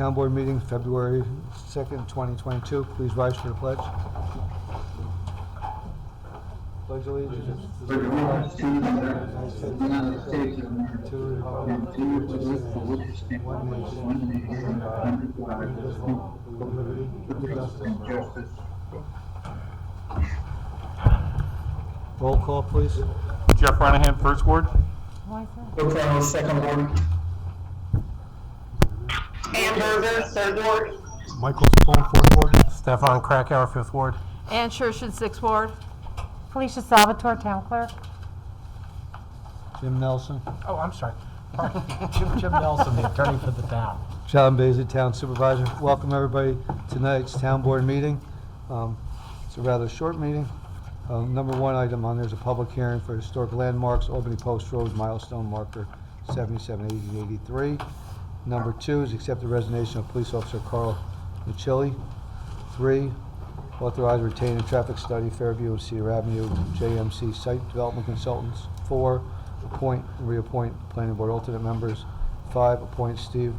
Town Board meeting, February 2nd, 2022. Please rise for the pledge. Pledge allegiance to the United States of America, to the republic for which it stands, one nation, under God, indivisible, with liberty and justice. Roll call, please. Jeff Branahan, First Ward. Bill Farrell, Second Ward. Ann Berger, Third Ward. Michael Sapone, Fourth Ward. Stefan Krakauer, Fifth Ward. Ann Shershon, Sixth Ward. Felicia Salvatore, Town Clerk. Jim Nelson. Oh, I'm sorry. Jim Nelson, the attorney for the town. John Bailey, Town Supervisor. Welcome everybody to tonight's Town Board meeting. It's a rather short meeting. Number one item on there is a public hearing for historic landmarks, Albany Post Road milestone marker 778083. Number two is accept the resignation of Police Officer Carl Michelli. 3, authorize retaining traffic study Fairview and Cedar Avenue JMC Site Development Consultants. 4, appoint and reappoint Planning Board alternate members. 5, appoint Steve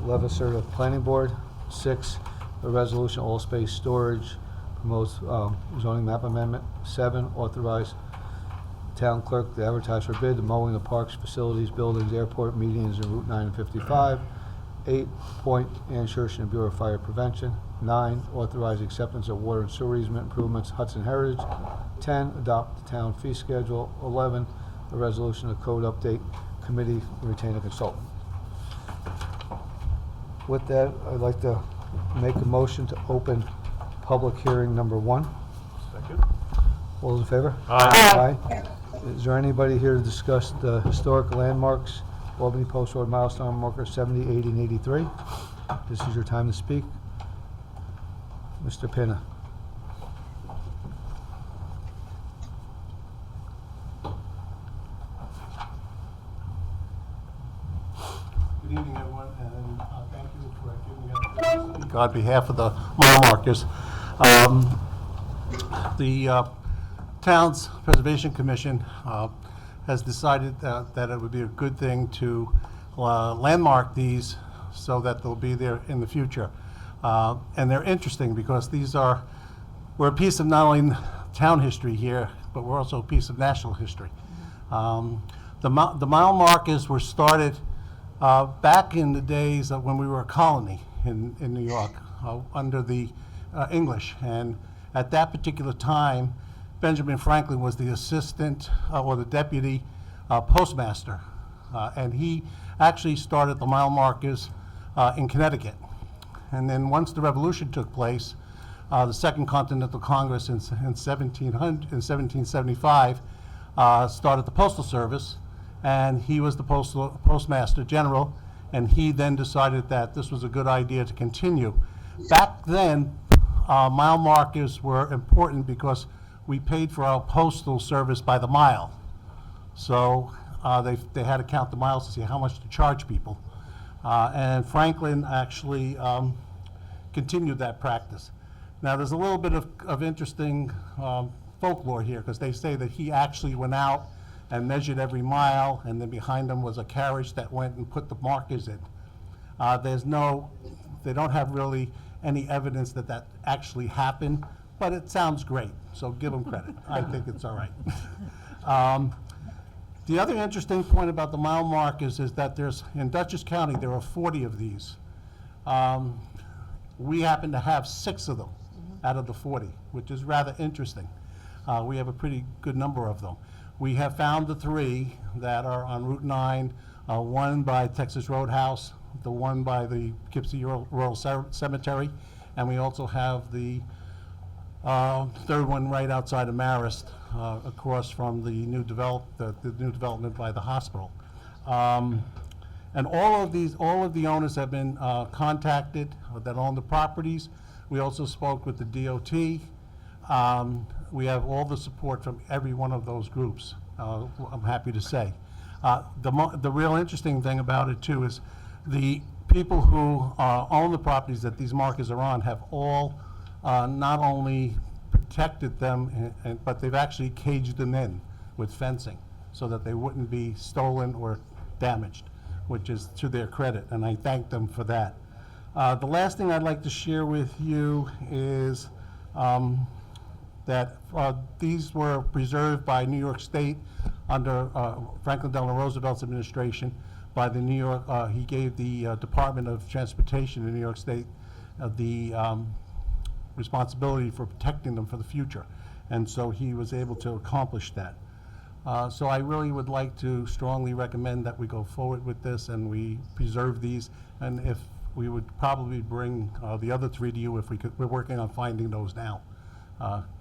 Levasseur to Planning Board. 6, a resolution all space storage promotes zoning map amendment. 7, authorize town clerk to advertise for bid the mowing of parks, facilities, buildings, airport, medians, and Route 9 and 55. 8, appoint Ann Shershon Bureau of Fire Prevention. 9, authorize acceptance of water and sewer easement improvements, Hudson Heritage. 10, adopt the town fee schedule. 11, a resolution of code update committee to retain a consultant. With that, I'd like to make a motion to open public hearing number 1. Second. All those in favor? Aye. Aye. Is there anybody here to discuss the historic landmarks, Albany Post Road milestone marker 70, 80, and 83? This is your time to speak. Mr. Pinna. Good evening, everyone, and thank you for giving me the opportunity to speak on behalf of the mile markers. The Town's Preservation Commission has decided that it would be a good thing to landmark these so that they'll be there in the future. And they're interesting because we're a piece of not only town history here, but we're also a piece of national history. The mile markers were started back in the days of when we were a colony in New York under the English. And at that particular time, Benjamin Franklin was the assistant or the deputy postmaster. And he actually started the mile markers in Connecticut. And then once the Revolution took place, the Second Continental Congress in 1775 started the Postal Service, and he was the Postmaster General, and he then decided that this was a good idea to continue. Back then, mile markers were important because we paid for our postal service by the mile. So they had to count the miles to see how much to charge people. And Franklin actually continued that practice. Now, there's a little bit of interesting folklore here, because they say that he actually went out and measured every mile, and then behind him was a carriage that went and put the markers in. They don't have really any evidence that that actually happened, but it sounds great, so give them credit. I think it's all right. The other interesting point about the mile markers is that in Dutchess County, there are 40 of these. We happen to have 6 of them out of the 40, which is rather interesting. We have a pretty good number of them. We have found the 3 that are on Route 9, one by Texas Roadhouse, the one by the Poughkeepsie Rural Cemetery, and we also have the 3rd one right outside of Marist, across from the new development by the hospital. And all of the owners have been contacted that own the properties. We also spoke with the DOT. We have all the support from every one of those groups, I'm happy to say. The real interesting thing about it too is the people who own the properties that these markers are on have all not only protected them, but they've actually caged them in with fencing so that they wouldn't be stolen or damaged, which is to their credit, and I thank them for that. The last thing I'd like to share with you is that these were preserved by New York State under Franklin Delano Roosevelt's administration. By the New York, he gave the Department of Transportation in New York State the responsibility for protecting them for the future. And so he was able to accomplish that. So I really would like to strongly recommend that we go forward with this and we preserve these. And if we would probably bring the other 3 to you if we could. We're working on finding those now.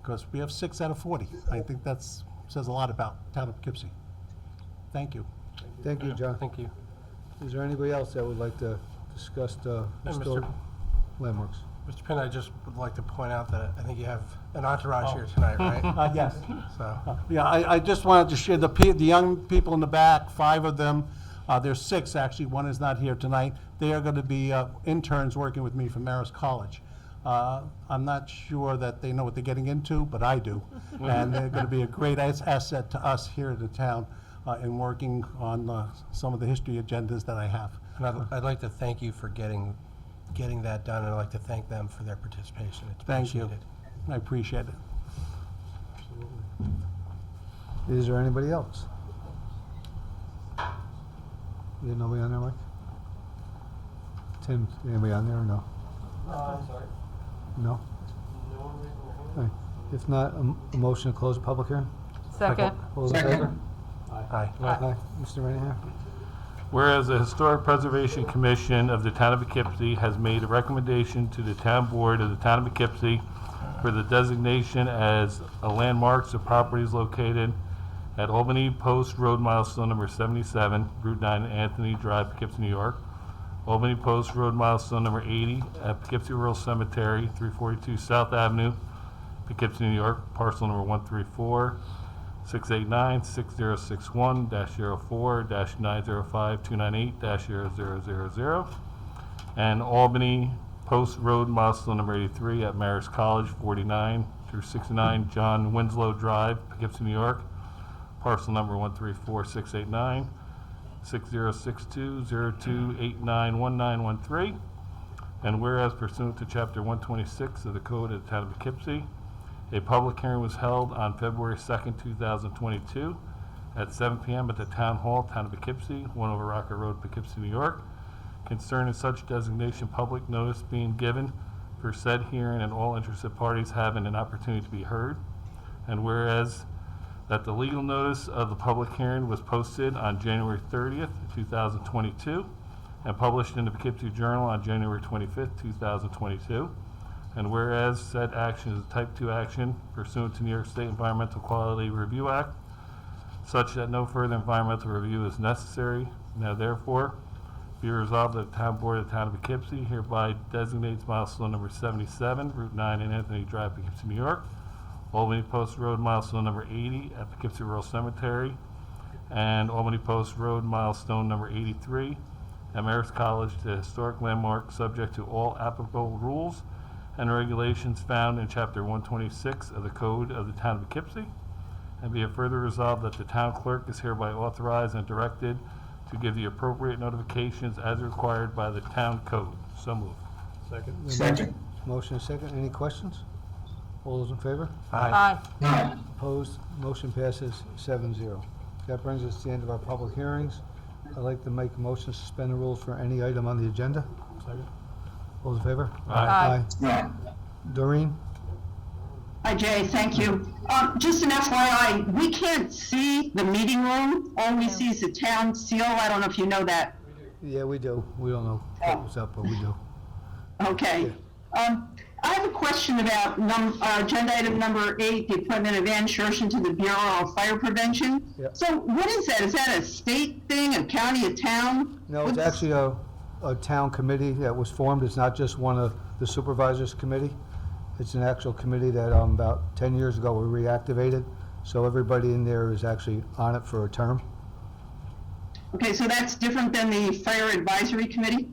Because we have 6 out of 40. I think that's says a lot about town of Poughkeepsie. Thank you. Thank you, John. Thank you. Is there anybody else that would like to discuss the historic landmarks? Mr. Pinn, I just would like to point out that I think you have an entourage here tonight, right? Yes. So, Yeah, I just wanted to share the young people in the back, 5 of them. There's 6 actually. One is not here tonight. They are going to be interns working with me from Marist College. I'm not sure that they know what they're getting into, but I do. And they're going to be a great asset to us here in the town in working on some of the history agendas that I have. and I'd like to thank you for getting that done, and I'd like to thank them for their participation. It's Thank you. appreciated. I appreciate it. Is there anybody else? You got nobody on there, Mike? Tim, anybody on there or no? I'm sorry. No? Okay. If not, a motion to close the public hearing? Second. All those in Second. favor? Aye. Aye. Mr. Renihan? Whereas the Historic Preservation Commission of the Town of Poughkeepsie has made a recommendation to the Town Board of the Town of Poughkeepsie for the designation as a landmarks of properties located at Albany Post Road milestone number 77, Route 9, Anthony Drive, Poughkeepsie, New York. Albany Post Road milestone number 80 at Poughkeepsie Rural Cemetery, 342 South Avenue, Poughkeepsie, New York, parcel number 134-689-6061-04-905-298-0000. And Albany Post Road milestone number 83 at Marist College, 49 through 69 John Winslow Drive, Poughkeepsie, New York, parcel number 134-689-6062-0289-1913. And whereas pursuant to Chapter 126 of the Code of the Town of Poughkeepsie, a public hearing was held on February 2nd, 2022 at 7 p.m. at the Town Hall, Town of Poughkeepsie, 1 over Rocker Road, Poughkeepsie, New York, concerning such designation, public notice being given for said hearing and all interested parties having an opportunity to be heard. And whereas that the legal notice of the public hearing was posted on January 30th, 2022, and published in the Poughkeepsie Journal on January 25th, 2022. And whereas said action is a type 2 action pursuant to New York State Environmental Quality Review Act, such that no further environmental review is necessary. Now therefore, be resolved that the Town Board of the Town of Poughkeepsie hereby designates milestone number 77, Route 9 and Anthony Drive, Poughkeepsie, New York, Albany Post Road milestone number 80 at Poughkeepsie Rural Cemetery, and Albany Post Road milestone number 83 at Marist College to historic landmark subject to all applicable rules and regulations found in Chapter 126 of the Code of the Town of Poughkeepsie. And be it further resolved that the town clerk is hereby authorized and directed to give the appropriate notifications as required by the town code. So moved. Second. Motion is second. Any questions? All those in favor? Aye. Aye. Opposed? Motion passes 7-0. That brings us to the end of our public hearings. I'd like to make a motion to suspend the rules for any item on the agenda. All those in favor? Aye. Aye. Doreen? Hi, Jay, thank you. Just an FYI, we can't see the meeting room. All we see is the town seal. I don't know if you know that. Yeah, we do. We don't know what's up, but we do. Okay. I have a question about agenda item number 8, the appointment of Ann Shershen to the Bureau of Fire Prevention. Yep. So what is that? Is that a state thing, a county, a town? No, it's actually a town committee that was formed. It's not just one of the supervisors committee. It's an actual committee that about 10 years ago we reactivated. So everybody in there is actually on it for a term. Okay, so that's different than the Fire Advisory Committee?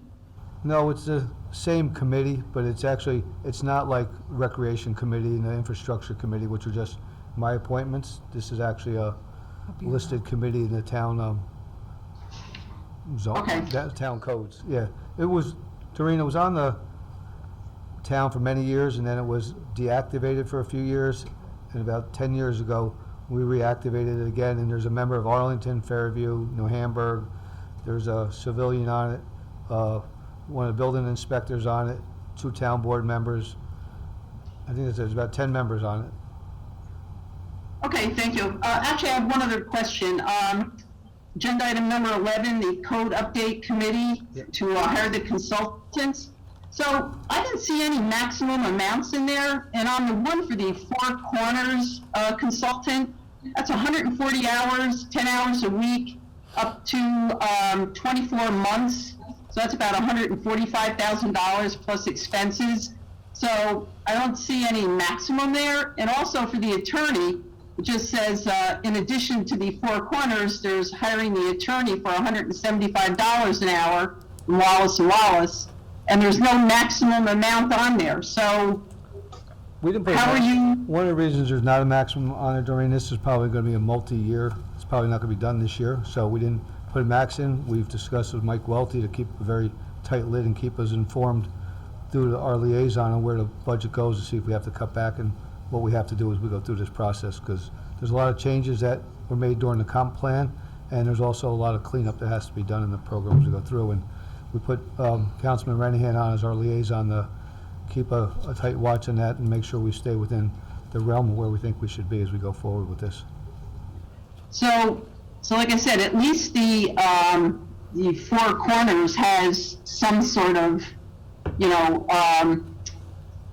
No, it's the same committee, but it's not like Recreation Committee and the Infrastructure Committee, which are just my appointments. This is actually a listed committee in the town zone, Okay. that town codes. Yeah, it was Doreen, it was on the town for many years, and then it was deactivated for a few years, and about 10 years ago, we reactivated it again, and there's a member of Arlington, Fairview, New Hamburg, there's a civilian on it, one of the building inspectors on it, 2 town board members. I think there's about 10 members on it. Okay, thank you. Actually, I have one other question. Agenda item number 11, the code update committee to hire the consultants. So I didn't see any maximum amounts in there, and on the one for the Four Corners consultant, that's 140 hours, 10 hours a week, up to 24 months. So that's about $145,000 plus expenses. So I don't see any maximum there. And also for the attorney, it just says, in addition to the Four Corners, there's hiring the attorney for $175 an hour from Wallace & Wallace, and there's no maximum amount on there. So We didn't put. How are you- One of the reasons there's not a maximum on it, Doreen, this is probably gonna be a multi-year, it's probably not gonna be done this year, so we didn't put a max in. We've discussed with Mike Welty to keep a very tight lid and keep us informed through our liaison on where the budget goes, to see if we have to cut back, and what we have to do as we go through this process, because there's a lot of changes that were made during the comp plan, and there's also a lot of cleanup that has to be done in the program as we go through, and we put Councilman Renahan on as our liaison to keep a tight watch on that and make sure we stay within the realm of where we think we should be as we go forward with this. So like I said, at least the Four Corners has some sort of,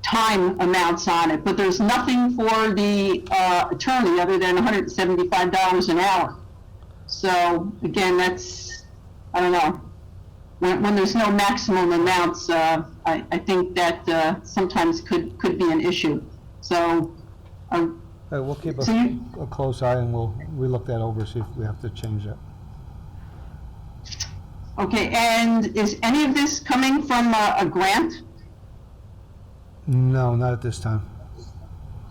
time amounts on it, but there's nothing for the attorney other than $175 an hour. So again, that's, I don't know. When there's no maximum amounts, I think that sometimes could be an issue. So, We'll keep So you- a close eye, and we look that over, see if we have to change that. okay, and is any of this coming from a grant? No, not at this time.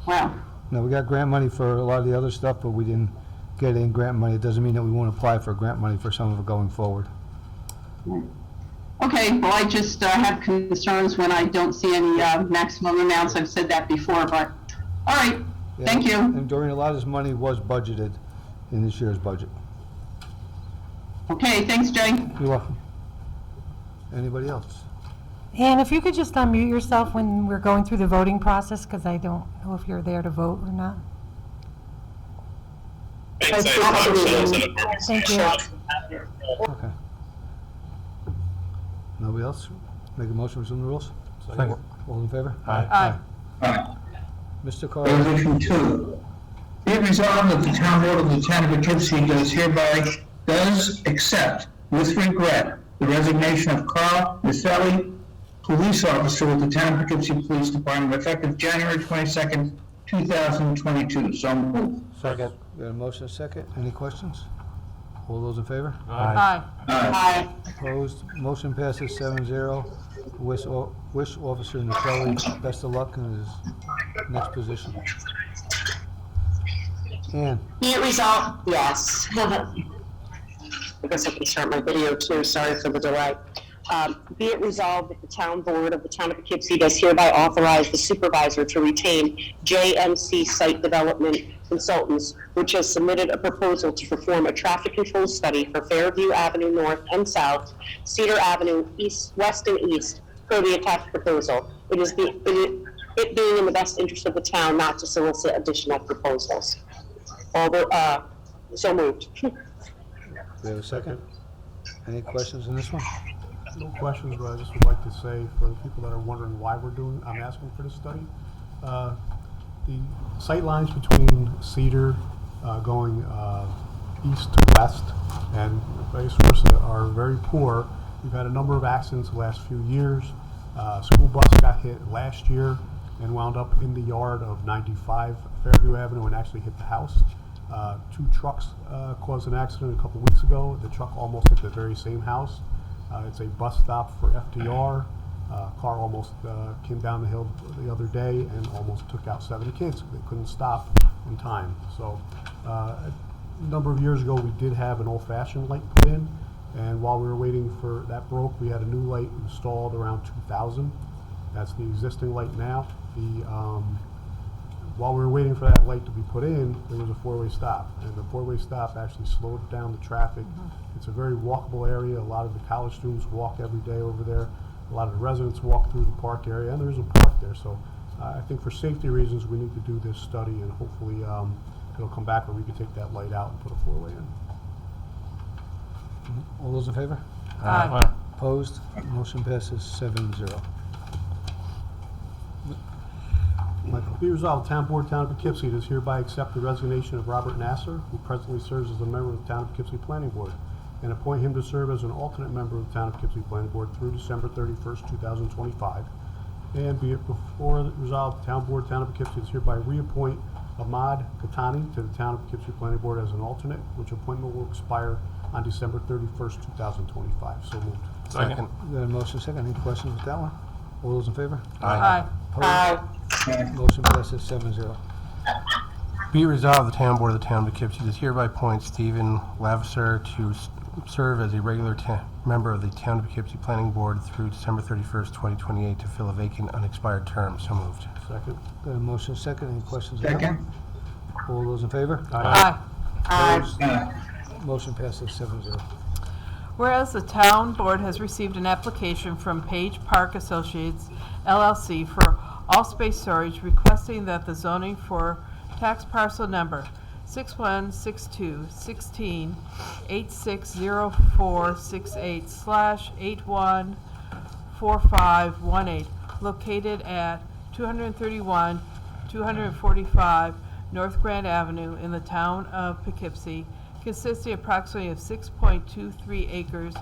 Wow. No, we got grant money for a lot of the other stuff, but we didn't get any grant money. It doesn't mean that we won't apply for grant money for some of it going forward. Okay, well, I just have concerns when I don't see any maximum amounts. I've said that before, but, all right, thank you. And Doreen, a lot of this money was budgeted in this year's budget. Okay, thanks, Jay. You're welcome. Anybody else? And if you could just unmute yourself when we're going through the voting process, because I don't know if you're there to vote or not. Thank you. Okay. Nobody else? Make a motion to resume the rules? Second. All in favor? Aye. Mr. Carter? Resolution 2. Be it resolved that the town board of the town of Poughkeepsie does accept with regret the resignation of Carl Maselli, police officer with the town of Poughkeepsie Police Department, effective January 22nd, 2022. So moved. Second. We got a motion, a second. Any questions? All those in favor? Aye. Aye. Opposed? Motion passes 7-0. Wish Officer Nicelli best of luck in his next position. Ann? Be it resolved, yes. I guess I can start my video too, sorry for the delay. Be it resolved that the town board of the town of Poughkeepsie does hereby authorize the supervisor to retain JMC Site Development Consultants, which has submitted a proposal to perform a traffic control study for Fairview Avenue North and South, Cedar Avenue East, West and East, per the attached proposal. It being in the best interest of the town not to solicit additional proposals. So moved. We have a second? Any questions on this one? No questions, but I just would like to say, for the people that are wondering why I'm asking for this study, the sight lines between Cedar going east to west and vice versa are very poor. We've had a number of accidents the last few years. School bus got hit last year and wound up in the yard of 95 Fairview Avenue and actually hit the house. 2 trucks caused an accident a couple weeks ago. The truck almost hit the very same house. It's a bus stop for FDR. Car almost came down the hill the other day and almost took out 7 kids. They couldn't stop in time. So a number of years ago, we did have an old-fashioned light put in, And while we were waiting for, that broke, we had a new light installed around 2000. That's the existing light now. While we were waiting for that light to be put in, there was a four-way stop. And the four-way stop actually slowed down the traffic. It's a very walkable area. A lot of the college students walk every day over there. A lot of the residents walk through the park area, and there's a park there. So I think for safety reasons, we need to do this study, and hopefully it'll come back where we can take that light out and put a four-way in. All those in favor? Aye. Opposed? Motion passes 7-0. Michael? Be resolved, Town Board, Town of Poughkeepsie does hereby accept the resignation of Robert Nasser, who presently serves as a member of the Town of Poughkeepsie Planning Board, and appoint him to serve as an alternate member of the Town of Poughkeepsie Planning Board through December 31st, 2025. And be it before resolved, Town Board, Town of Poughkeepsie does hereby reappoint Ahmad Katani to the Town of Poughkeepsie Planning Board as an alternate, which appointment will expire on December 31st, 2025. So moved. Second. Got a motion second. Any questions with that one? All those in favor? Aye. Opposed? Motion passes 7-0. Be it resolved, the Town Board of the Town of Poughkeepsie does hereby appoint Stephen Lavasser to serve as a regular member of the Town of Poughkeepsie Planning Board through December 31st, 2028 to fill a vacant unexpired term. So moved. Second. Got a motion second. Any questions with that Second. one? All those in favor? Aye. Opposed? Aye. Motion passes 7-0. Whereas the town board has received an application from Page Park Associates LLC for all space storage requesting that the zoning for tax parcel number 6162-16-860468/814518 located at 231-245 North Grand Avenue in the town of Poughkeepsie, consisting approximately of 6.23 acres,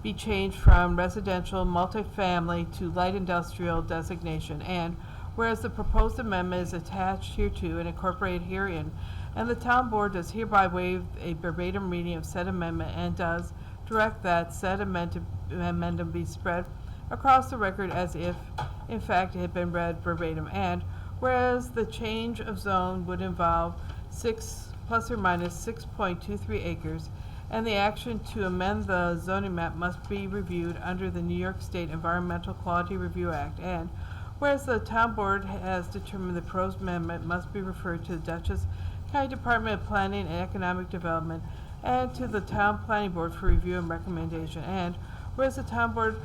be changed from residential multifamily to light industrial designation. And whereas the proposed amendment is attached hereto and incorporated herein, and the town board does hereby waive a verbatim reading of said amendment and does direct that said amendment be spread across the record as if, in fact, it had been read verbatim. And whereas the change of zone would involve 6 plus or minus 6.23 acres, and the action to amend the zoning map must be reviewed under the New York State Environmental Quality Review Act. And whereas the town board has determined the proposed amendment must be referred to the Dutchess County Department of Planning and Economic Development and to the town planning board for review and recommendation. And whereas the town board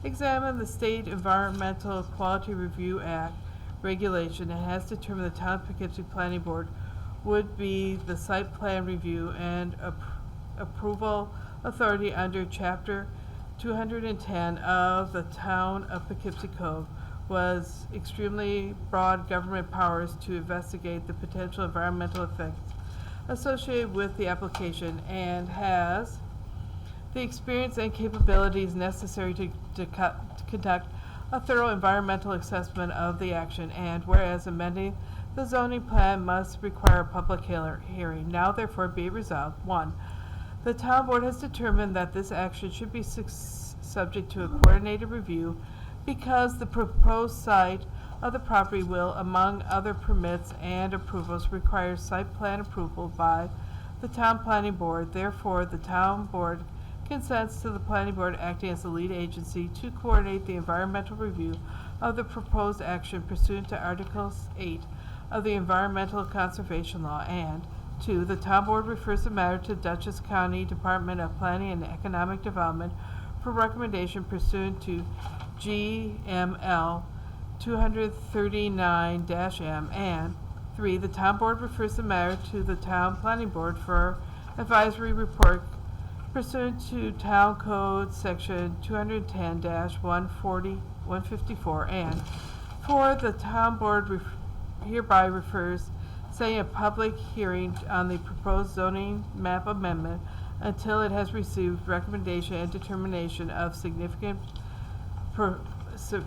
examined the State Environmental Quality Review Act regulation and has determined the town of Poughkeepsie Planning Board would be the site plan review and approval authority under Chapter 210 of the Town of Poughkeepsie Code, was extremely broad government powers to investigate the potential environmental effects associated with the application, and has the experience and capabilities necessary to conduct a thorough environmental assessment of the action. And whereas amending the zoning plan must require a public hearing, now therefore be resolved. 1. The town board has determined that this action should be subject to a coordinated review because the proposed site of the property will, among other permits and approvals, require site plan approval by the town planning board. Therefore, the town board consents to the planning board acting as the lead agency to coordinate the environmental review of the proposed action pursuant to Article 8 of the Environmental Conservation Law. And 2, the town board refers the matter to Dutchess County Department of Planning and Economic Development for recommendation pursuant to GML 239-M. And 3, the town board refers the matter to the town planning board for advisory report pursuant to Town Code Section 210-154. And 4, the town board hereby refers setting a public hearing on the proposed zoning map amendment until it has received recommendation and determination of significant pursuit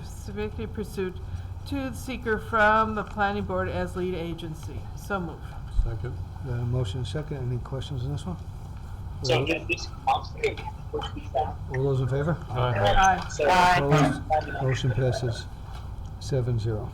to the seeker from the planning board as lead agency. So moved. Second. Got a motion second. Any questions on this one? All those in favor? Aye. Opposed? Motion passes 7-0.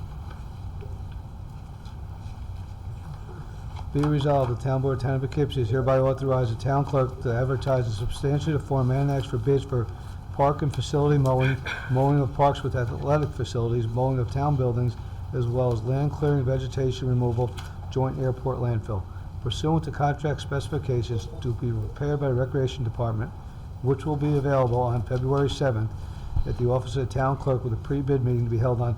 Be it resolved, the Town Board of Town of Poughkeepsie is hereby authorized the town clerk to advertise a substantially to form annex for bids for park and facility mowing, mowing of parks with athletic facilities, mowing of town buildings, as well as land clearing, vegetation removal, joint airport landfill, pursuant to contract specifications to be prepared by the Recreation Department, which will be available on February 7th at the office of the town clerk with a pre-bid meeting to be held at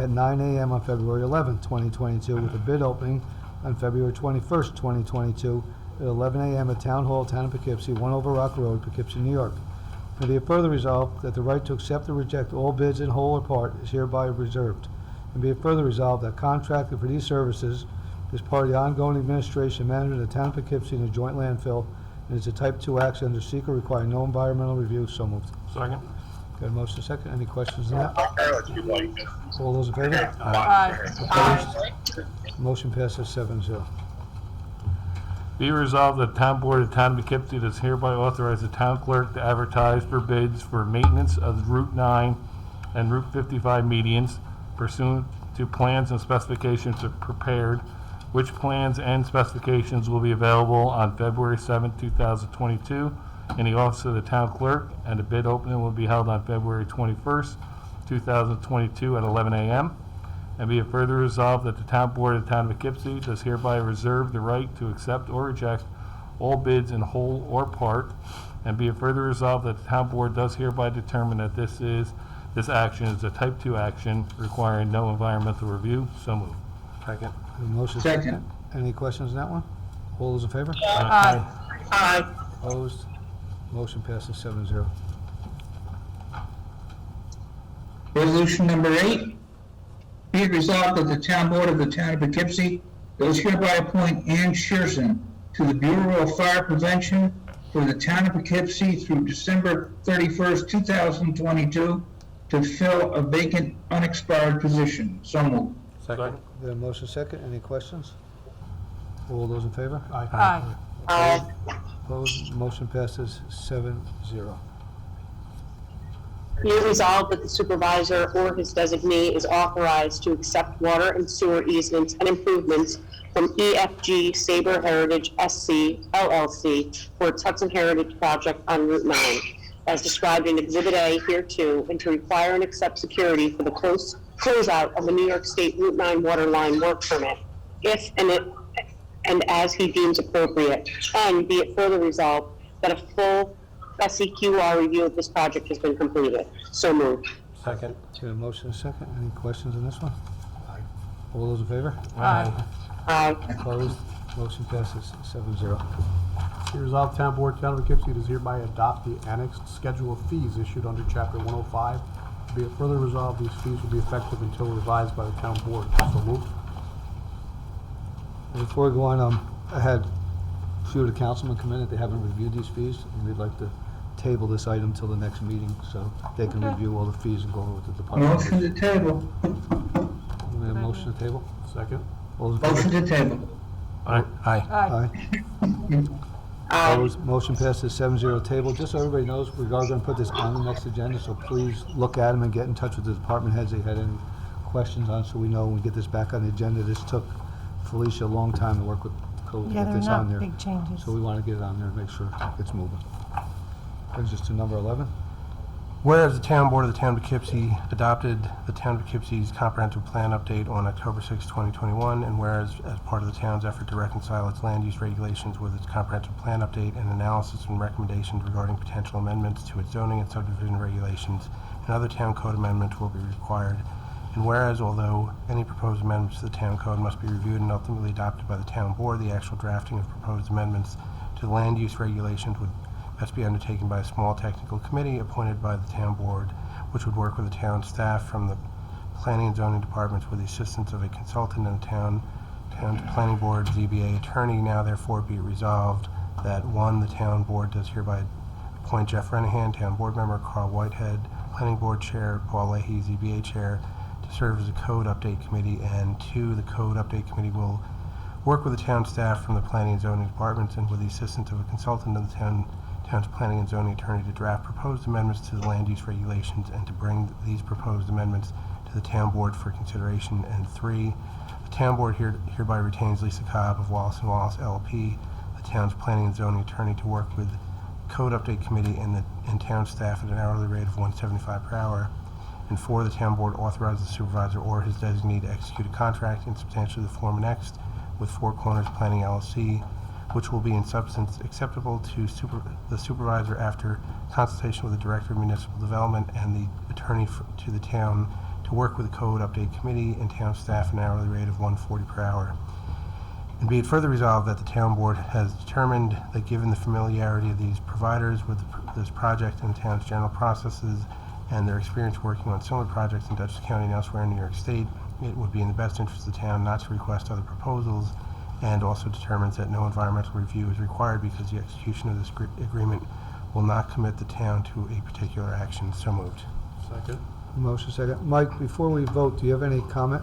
9 a.m. on February 11th, 2022, with a bid opening on February 21st, 2022, at 11 a.m. at Town Hall, Town of Poughkeepsie, 1 Over Rock Road, Poughkeepsie, New York. And be it further resolved that the right to accept or reject all bids in whole or part is hereby reserved. And be it further resolved that contracted for these services is part of the ongoing administration and management of the Town of Poughkeepsie and the joint landfill, and is a type 2 action under seeker requiring no environmental review. So moved. Second. Got a motion second. Any questions on that? All those in favor? Aye. Opposed? Motion passes 7-0. Be resolved that the Town Board of the Town of Poughkeepsie does hereby authorize the town clerk to advertise for bids for maintenance of Route 9 and Route 55 medians pursuant to plans and specifications are prepared, which plans and specifications will be available on February 7, 2022 in the office of the town clerk, and the bid opening will be held on February 21st, 2022 at 11 a.m. And be it further resolved that the Town Board of the Town of Poughkeepsie does hereby reserve the right to accept or reject all bids in whole or part. And be it further resolved that the Town Board does hereby determine that this action is a type 2 action requiring no environmental review. So moved. Second. A motion Second. Any questions on that one? All those in favor? Aye. Opposed? Motion passes 7-0. Resolution number 8, be it resolved that the Town Board of the Town of Poughkeepsie does hereby appoint Ann Shearson to the Bureau of Fire Prevention for the Town of Poughkeepsie through December 31st, 2022, to fill a vacant, unexpired position. So moved. Second. Got a motion second. Any questions? All those in favor? Aye. Aye. Opposed? Motion passes 7-0. Be it resolved that the supervisor or his designee is authorized to accept water and sewer easements and improvements from EFG Sabre Heritage SC LLC for its Hudson Heritage Project on Route 9, as described in Exhibit A hereto, and to require and accept security for the closeout of the New York State Route 9 water line work permit, if and as he deems appropriate. And be it further resolved that a full SEQR review of this project has been completed. So moved. Second. Got a motion second. Any questions on this one? All those in favor? Aye. Aye. Opposed? Motion passes 7-0. Be resolved, Town Board, Town of Poughkeepsie does hereby adopt the annexed schedule of fees issued under Chapter 105. Be it further resolved, these fees will be effective until revised by the Town Board. So moved. Before we go on, I had a few of the councilmen come in that they haven't reviewed these fees, and they'd like to table this item till the next meeting, so they can Okay. review all the fees and go over with the department. Motion to table. We have a motion to table? Second. All those in favor? Motion to table. Aye. Aye. Aye. Opposed? Motion passes 7-0 table. Just so everybody knows, we are going to put this on the next agenda, so please look at them and get in touch with the department heads if they had any questions on, so we know when we get this back on the agenda. This took Felicia a long time to work with code to Yeah, get they're this on not there. big changes. So we want to get it on there and make sure it's moving. Brings us to number 11. Whereas the Town Board of the Town of Poughkeepsie adopted the Town of Poughkeepsie's comprehensive plan update on October 6, 2021, and whereas as part of the town's effort to reconcile its land use regulations with its comprehensive plan update and analysis and recommendations regarding potential amendments to its zoning and subdivision regulations and other town code amendments will be required, and whereas although any proposed amendments to the town code must be reviewed and ultimately adopted by the town board, the actual drafting of proposed amendments to the land use regulations would best be undertaken by a small technical committee appointed by the town board, which would work with the town staff from the planning and zoning departments with the assistance of a consultant and a town's planning board ZBA attorney. Now therefore be it resolved that 1, the town board does hereby appoint Jeff Renahan, town board member, Carl Whitehead, planning board chair, Paul Leahy, ZBA chair, to serve as a code update committee, and 2, the code update committee will work with the town staff from the planning and zoning departments and with the assistance of a consultant and the town's planning and zoning attorney to draft proposed amendments to the land use regulations and to bring these proposed amendments to the town board for consideration. And 3, The town board hereby retains Lisa Cobb of Wallace & Wallace LLP, the town's planning and zoning attorney, to work with Code Update Committee and town staff at an hourly rate of $175 per hour. And 4, the town board authorizes the supervisor or his designee to execute a contract in substantially the form annexed with Four Corners Planning LLC, which will be in substance acceptable to the supervisor after consultation with the Director of Municipal Development and the attorney to the town, to work with the Code Update Committee and town staff at an hourly rate of $140 per hour. And be it further resolved that the town board has determined that given the familiarity of these providers with this project and the town's general processes and their experience working on similar projects in Dutchess County and elsewhere in New York State, it would be in the best interest of the town not to request other proposals, and also determines that no environmental review is required because the execution of this agreement will not commit the town to a particular action. So moved. Second. Motion second. Mike, before we vote, do you have any comment?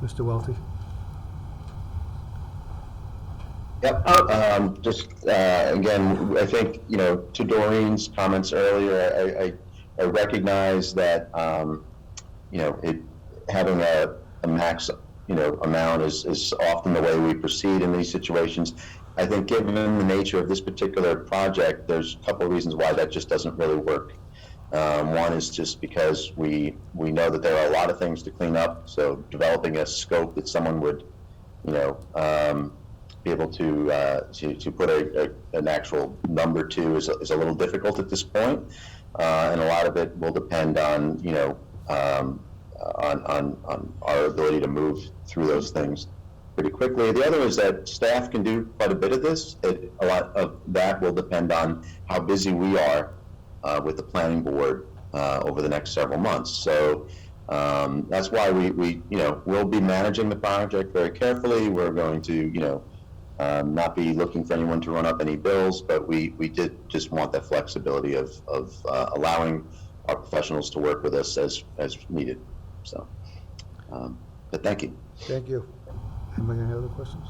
Mr. Welty? Yep, again, I think, to Doreen's comments earlier, I recognize that, having a max, amount is often the way we proceed in these situations. I think given the nature of this particular project, there's a couple of reasons why that just doesn't really work. One is just because we know that there are a lot of things to clean up, so developing a scope that someone would, be able to put an actual number to is a little difficult at this point, and a lot of it will depend on on our ability to move through those things pretty quickly. The other is that staff can do quite a bit of this. A lot of that will depend on how busy we are with the planning board over the next several months. So that's why we'll be managing the project very carefully. We're going to, not be looking for anyone to run up any bills, but we did just want that flexibility of allowing our professionals to work with us as needed. So, but thank you. Thank you. Anybody any other questions?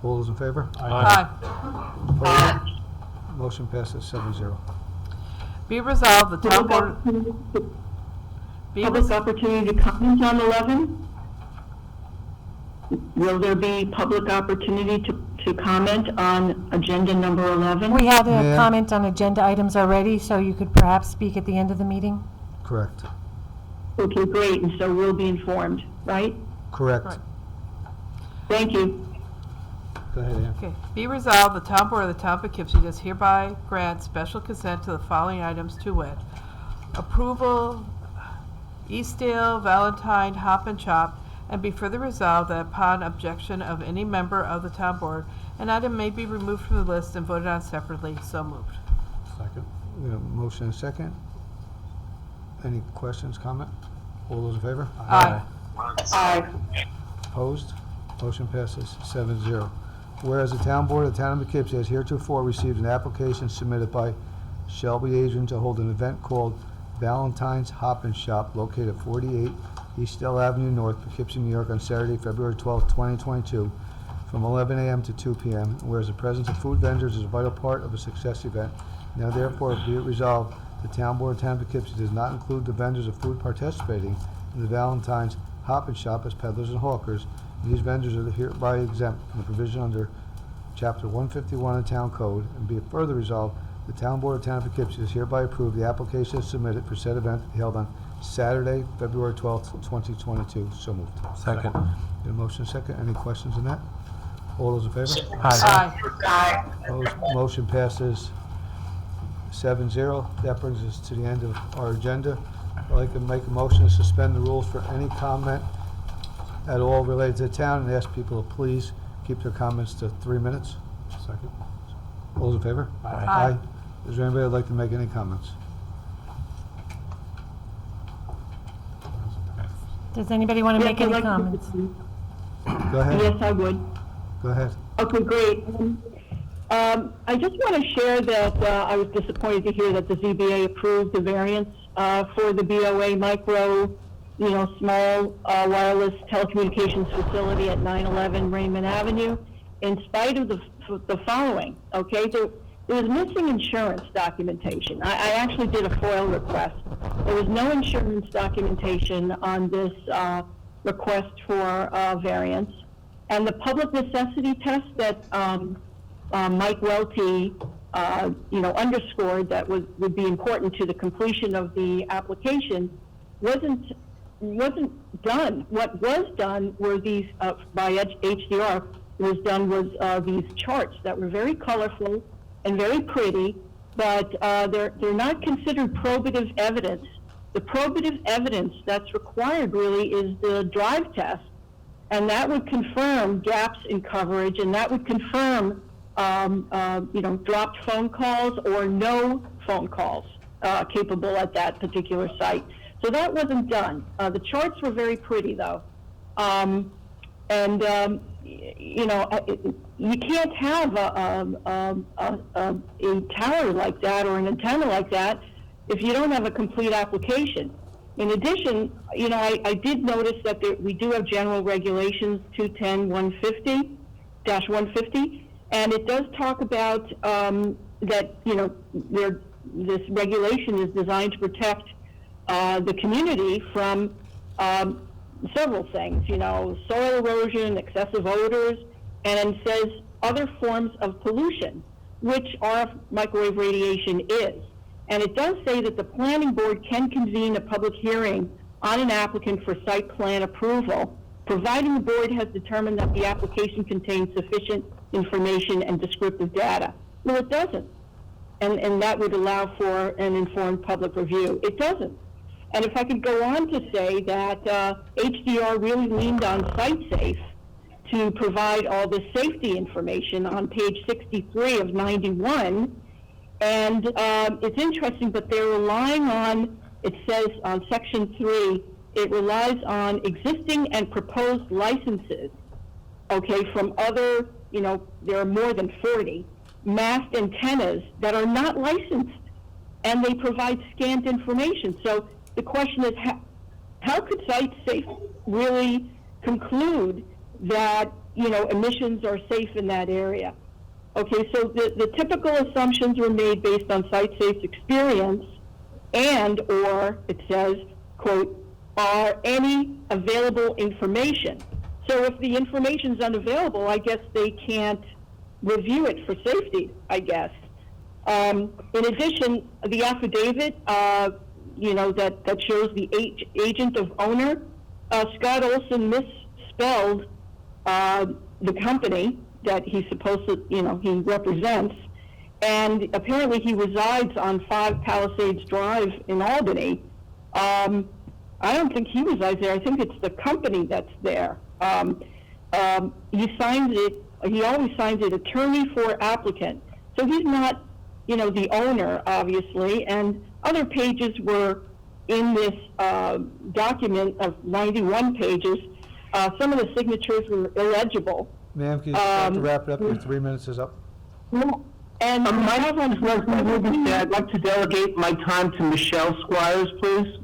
All those in favor? Aye. Opposed? Motion passes 7-0. Be resolved, the town board... Public opportunity to comment on 11? Will there be public opportunity to comment on agenda number 11? We had a Yeah. comment on agenda items already, so you could perhaps speak at the end of the meeting. Correct. Okay, great, and so we'll be informed, right? Correct. Right. Thank you. Go ahead, Ann. Okay. Be resolved, the town board of the town of Poughkeepsie does hereby grant special consent to the following items to wit: approval, Eastdale Valentine Hop and Chop, and be further resolved that upon objection of any member of the town board, an item may be removed from the list and voted on separately. So moved. Second. We have a motion and a second. Any questions, comment? All those in favor? Aye. Aye. Opposed? Motion passes 7-0. Whereas the town board of the town of Poughkeepsie has heretofore received an application submitted by Shelby Adrian to hold an event called Valentine's Hop and Shop located at 48 Eastdale Avenue North, Poughkeepsie, New York, on Saturday, February 12, 2022, from 11 a.m. to 2 p.m. Whereas the presence of food vendors is a vital part of a success event, now therefore be it resolved, the town board of town of Poughkeepsie does not include the vendors of food participating in the Valentine's Hop and Shop as peddlers and hawkers. These vendors are hereby exempt from the provision under Chapter 151 of the Town Code, and be it further resolved, the town board of town of Poughkeepsie has hereby approved the application submitted for said event to be held on Saturday, February 12th, 2022. So moved. Second. Get a motion second. Any questions on that? All those in favor? Aye. Opposed? Motion passes 7-0. That brings us to the end of our agenda. I'd like to make a motion to suspend the rules for any comment at all related to the town and ask people to please keep their comments to 3 minutes. Second. All those in favor? Aye. Is there anybody that'd like to make any comments? Does anybody want to make any comments? Go ahead. Yes, I would. Go ahead. Okay, great. I just want to share that I was disappointed to hear that the ZBA approved the variance for the BOA micro, small wireless telecommunications facility at 911 Raymond Avenue, in spite of the following, okay? There was missing insurance documentation. I actually did a FOIL request. There was no insurance documentation on this request for variance. And the public necessity test that Mike Welty, underscored that would be important to the completion of the application wasn't done. What was done were these, by HDR, was these charts that were very colorful and very pretty, but they're not considered probative evidence. The probative evidence that's required really is the drive test, and that would confirm gaps in coverage, and that would confirm dropped phone calls or no phone calls capable at that particular site. So that wasn't done. The charts were very pretty, though. You can't have a tower like that or an antenna like that if you don't have a complete application. In addition, I did notice that we do have general regulations 210-150, and it does talk about that, this regulation is designed to protect the community from several things, soil erosion, excessive odors, and says other forms of pollution, which RF microwave radiation is. And it does say that the planning board can convene a public hearing on an applicant for site plan approval, providing the board has determined that the application contains sufficient information and descriptive data. Well, it doesn't. And that would allow for an informed public review. It doesn't. And if I could go on to say that HDR really leaned on SiteSafe to provide all this safety information on page 63 of 91. And it's interesting, but they're relying on, it says on section 3, it relies on existing and proposed licenses, okay, from other, there are more than 40 mast antennas that are not licensed, and they provide scant information. So the question is, how could SiteSafe really conclude that, emissions are safe in that area? Okay, so the typical assumptions were made based on SiteSafe's experience or, it says, quote, are any available information. So if the information's unavailable, I guess they can't review it for safety, I guess. In addition, the affidavit, that shows the agent of owner, Scott Olson misspelled the company that he's supposed to, he represents, and apparently he resides on 5 Palisades Drive in Albany. I don't think he resides there. I think it's the company that's there. He signs it. He always signs it attorney for applicant. So he's not, the owner, obviously. And other pages were in this document of 91 pages. Some of the signatures were illegible. Ma'am, can you start to wrap it up? Your 3 minutes is up. And my name is Leslie Rubenstein. I'd like to delegate my time to Michelle Squires, please.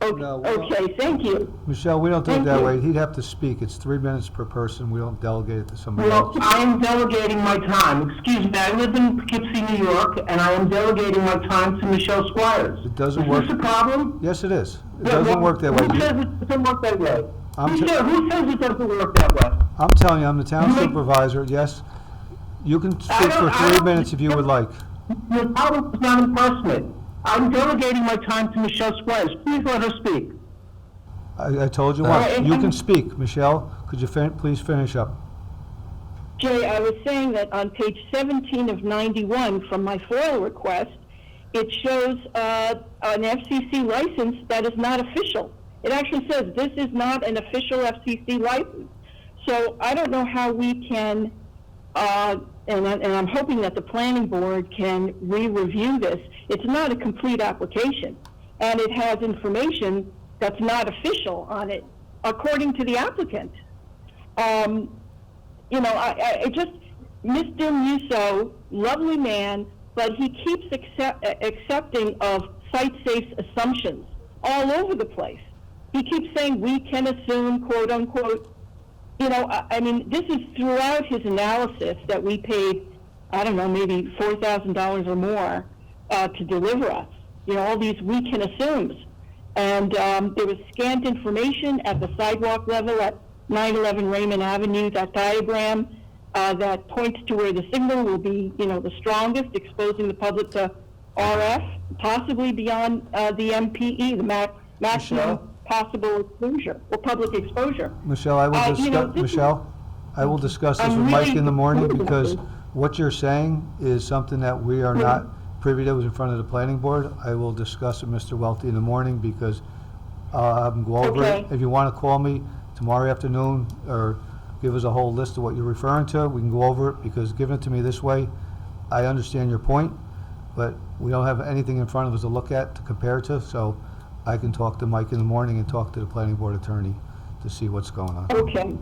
No, we don't- Okay, thank you. Michelle, we don't do it Thank that you. way. He'd have to speak. It's 3 minutes per person. We don't delegate it to somebody Well, else. I am delegating my time. Excuse me, I live in Poughkeepsie, New York, and I am delegating my time to Michelle Squires. It doesn't work. Is this a problem? Yes, it is. It doesn't work that way. Who says it doesn't work that way? I'm Who t- says it doesn't work that way? I'm telling you, I'm the town You make- supervisor. Yes, you can speak for 3 minutes if you would like. Your problem is not impersonate. I'm delegating my time to Michelle Squires. Please let her speak. I told you once. You can speak. Michelle, could you please finish up? Jay, I was saying that on page 17 of 91 from my FOIL request, it shows an FCC license that is not official. It actually says this is not an official FCC license. So I don't know how we can, and I'm hoping that the planning board can re-review this. It's not a complete application, and it has information that's not official on it, according to the applicant. I just, Mr. Musso, lovely man, but he keeps accepting of SiteSafe's assumptions all over the place. He keeps saying we can assume, quote unquote. This is throughout his analysis that we paid, I don't know, maybe $4,000 or more to deliver us. All these we can assumes. And there was scant information at the sidewalk level at 911 Raymond Avenue, that diagram that points to where the signal will be, the strongest, exposing the public to RF, possibly beyond the MPE, the maximum Michelle? possible exposure, or public exposure. Michelle, I will you know, discuss, this is- Michelle, I will discuss this I'm with Mike really in the morning, concerned about because this. what you're saying is something that we are not privy to. It was in front of the planning board. I will discuss with Mr. Welty in the morning, because I'll have him go over it. Okay. If you want to call me tomorrow afternoon, or give us a whole list of what you're referring to, we can go over it, because giving it to me this way, I understand your point, but we don't have anything in front of us to look at, to compare to, so I can talk to Mike in the morning and talk to the planning board attorney to see what's going on. Okay,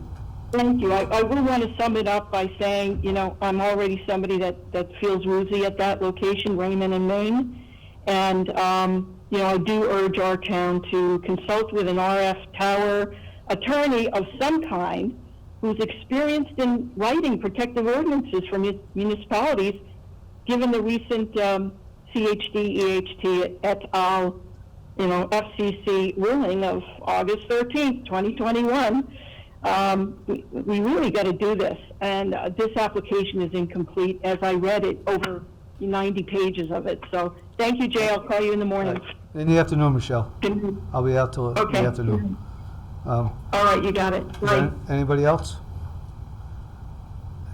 thank you. I will want to sum it up by saying, I'm already somebody that feels woozy at that location, Raymond and Maine. And, I do urge our town to consult with an RF tower attorney of some kind who's experienced in writing protective ordinances for municipalities, given the recent CHD, EHT et al., FCC ruling of August 13th, 2021. We really got to do this, and this application is incomplete, as I read it, over 90 pages of it. So thank you, Jay. I'll call you in the morning. In the afternoon, Michelle. Can- I'll be out till the Okay. afternoon. All right, you got it. Right. Anybody else?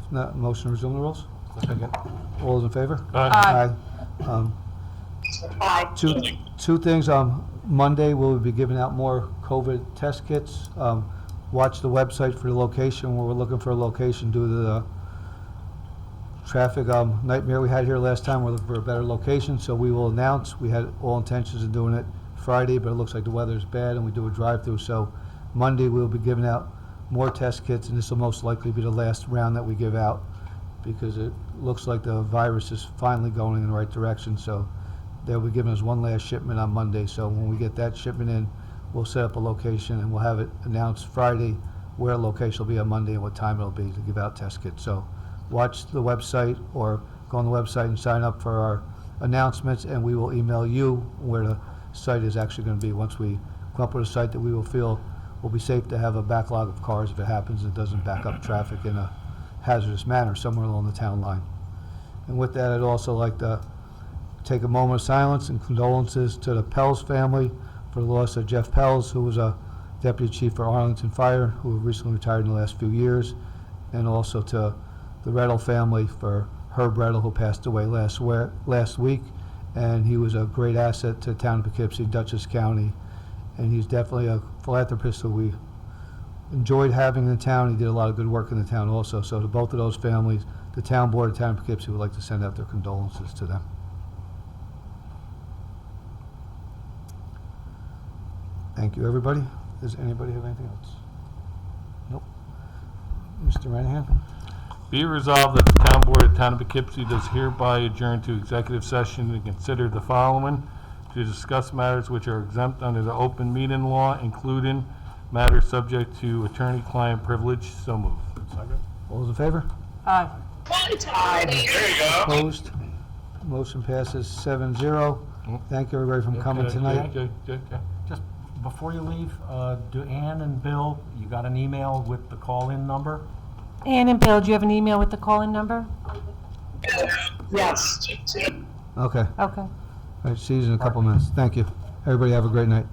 If not, motion to resume the rules? Second. All those in favor? Aye. Aye. Aye. Two things, Monday, we'll be giving out more COVID test kits. Watch the website for the location, where we're looking for a location due to the traffic nightmare we had here last time. We're looking for a better location, so we will announce. We had all intentions of doing it Friday, but it looks like the weather's bad and we do a drive-through, so Monday we'll be giving out more test kits, and this will most likely be the last round that we give out, because it looks like the virus is finally going in the right direction, so they'll be giving us one last shipment on Monday. So when we get that shipment in, we'll set up a location, and we'll have it announced Friday where a location will be on Monday and what time it'll be to give out test kits. So watch the website, or go on the website and sign up for our announcements, and we will email you where the site is actually going to be once we come up with a site that we will feel will be safe to have a backlog of cars if it happens. It doesn't back up traffic in a hazardous manner somewhere along the town line. And with that, I'd also like to take a moment of silence and condolences to the Pels family for the loss of Jeff Pels, who was a deputy chief for Arlington Fire, who recently retired in the last few years, and also to the Rettel family for Herb Rettel, who passed away last week, and he was a great asset to the town of Poughkeepsie, Dutchess County, and he's definitely a philanthropist who we enjoyed having in the town. He did a lot of good work in the town also. So to both of those families, the town board of the town of Poughkeepsie would like to send out their condolences to them. Thank you, everybody. Does anybody have anything else? Nope. Mr. Ranahan? Be it resolved that the town board of the town of Poughkeepsie does hereby adjourn to executive session to consider the following: to discuss matters which are exempt under the open meeting law, including matters subject to attorney-client privilege. So moved. Second. All those in favor? Aye. Opposed? Motion passes 7-0. Thank you, everybody, for coming tonight. Just before you leave, do Ann and Bill, you got an email with the call-in number? Ann and Bill, do you have an email with the call-in number? Yes. Okay. Okay. All right, see you in a couple minutes. Thank you. Everybody have a great night.